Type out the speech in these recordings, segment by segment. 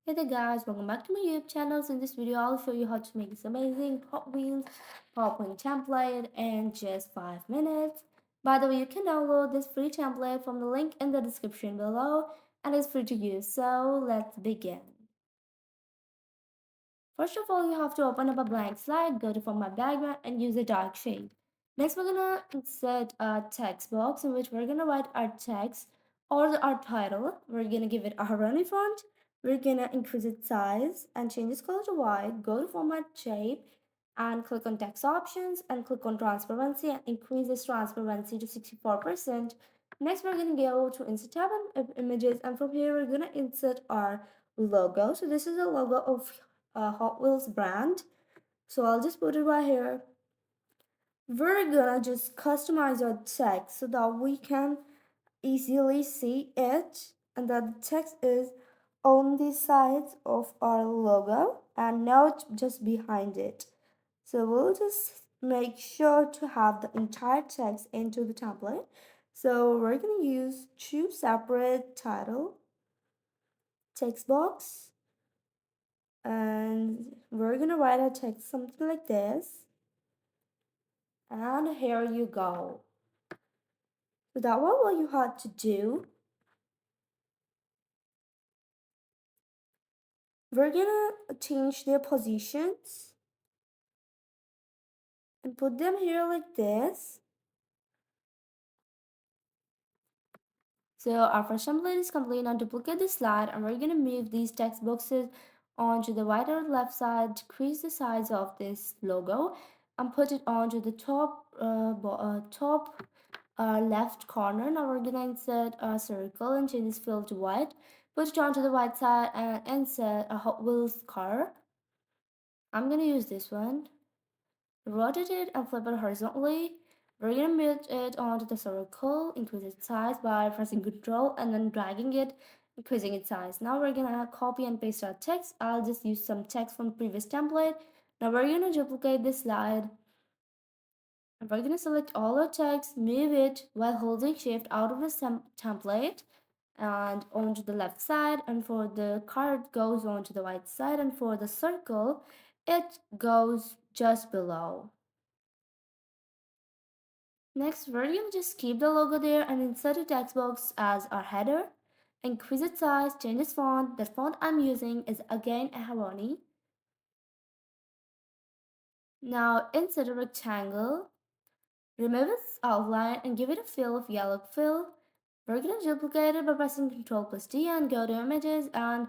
Hey there guys, welcome back to my YouTube channel. So in this video, I'll show you how to make this amazing Hot Wheels PowerPoint template in just 5 minutes. By the way, you can download this free template from the link in the description below and it's free to use. So let's begin. First of all, you have to open up a blank slide, go to format background and use a dark shade. Next, we're gonna insert a text box in which we're gonna write our text or our title. We're gonna give it a running font. We're gonna increase its size and change its color to white. Go to format shape and click on text options and click on transparency and increase this transparency to 64%. Next, we're gonna go to insert tab and images, and from here we're gonna insert our logo. So this is a logo of Hot Wheels brand. So I'll just put it right here. We're gonna just customize our text so that we can easily see it and that the text is on the sides of our logo and not just behind it. So we'll just make sure to have the entire text into the template. So we're gonna use two separate title text box and we're gonna write our text something like this. And here you go. So that what you had to do. We're gonna change their positions and put them here like this. So our first template is complete. Now duplicate this slide and we're gonna move these text boxes onto the right or left side, decrease the size of this logo and put it onto the top left corner. Now we're gonna insert a circle and change this fill to white. Put it onto the right side and insert a Hot Wheels car. I'm gonna use this one. Rotate it and flip it horizontally. We're gonna move it onto the circle, increase its size by pressing Ctrl and then dragging it, increasing its size. Now we're gonna copy and paste our text. I'll just use some text from the previous template. Now we're gonna duplicate this slide. And we're gonna select all our text, move it while holding shift out of the template and onto the left side, and for the card goes onto the right side, and for the circle it goes just below. Next, we're going to just keep the logo there and insert a text box as our header. Increase its size, change its font. The font I'm using is again a Haroni. Now insert a rectangle. Remove its outline and give it a fill of yellow fill. We're going to duplicate it by pressing Ctrl plus D and go to images, and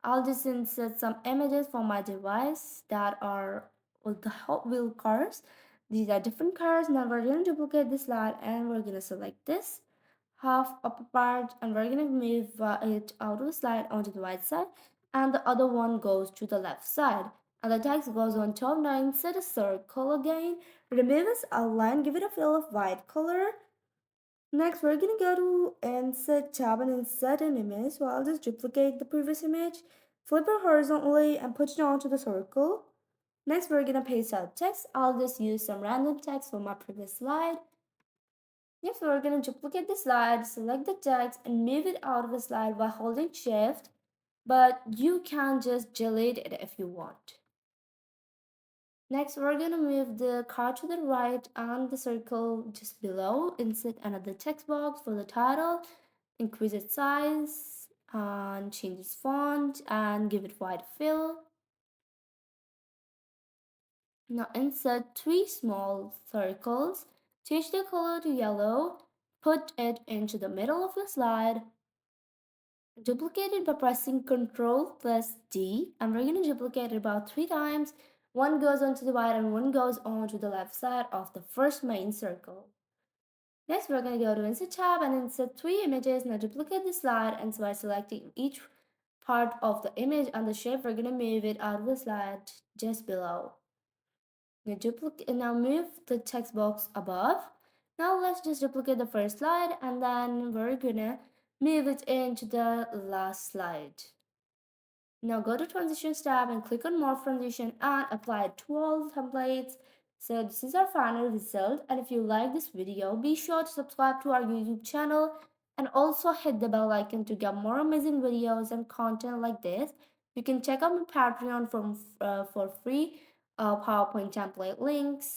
I'll just insert some images from my device that are with the Hot Wheel cars. These are different cars. Now we're going to duplicate this slide and we're going to select this half upper part and we're going to move it out of the slide onto the right side and the other one goes to the left side and the text goes on top. Now insert a circle again, remove this outline, give it a fill of white color. Next we're going to go to insert tab and insert an image. So I'll just duplicate the previous image, flip it horizontally and put it onto the circle. Next we're going to paste our text. I'll just use some random text from my previous slide. Next, we're going to duplicate the slide, select the text, and move it out of the slide by holding Shift, but you can just delete it if you want. Next, we're going to move the card to the right and the circle just below. Insert another text box for the title, increase its size, and change its font, and give it white fill. Now insert three small circles, change the color to yellow, put it into the middle of the slide, duplicate it by pressing Ctrl plus D, and we're going to duplicate it about 3 times. One goes onto the right and one goes onto the left side of the first main circle. Next, we're going to go to Insert tab and insert 3 images. Now duplicate the slide, and so by selecting each part of the image and the shape, we're going to move it out of the slide just below. Now move the text box above. Now let's just duplicate the first slide and then we're gonna move it into the last slide. Now go to Transitions tab and click on Morph Transition and apply it to all templates. So this is our final result, and if you like this video, be sure to subscribe to our YouTube channel and also hit the bell icon to get more amazing videos and content like this. You can check out my Patreon for free PowerPoint template links,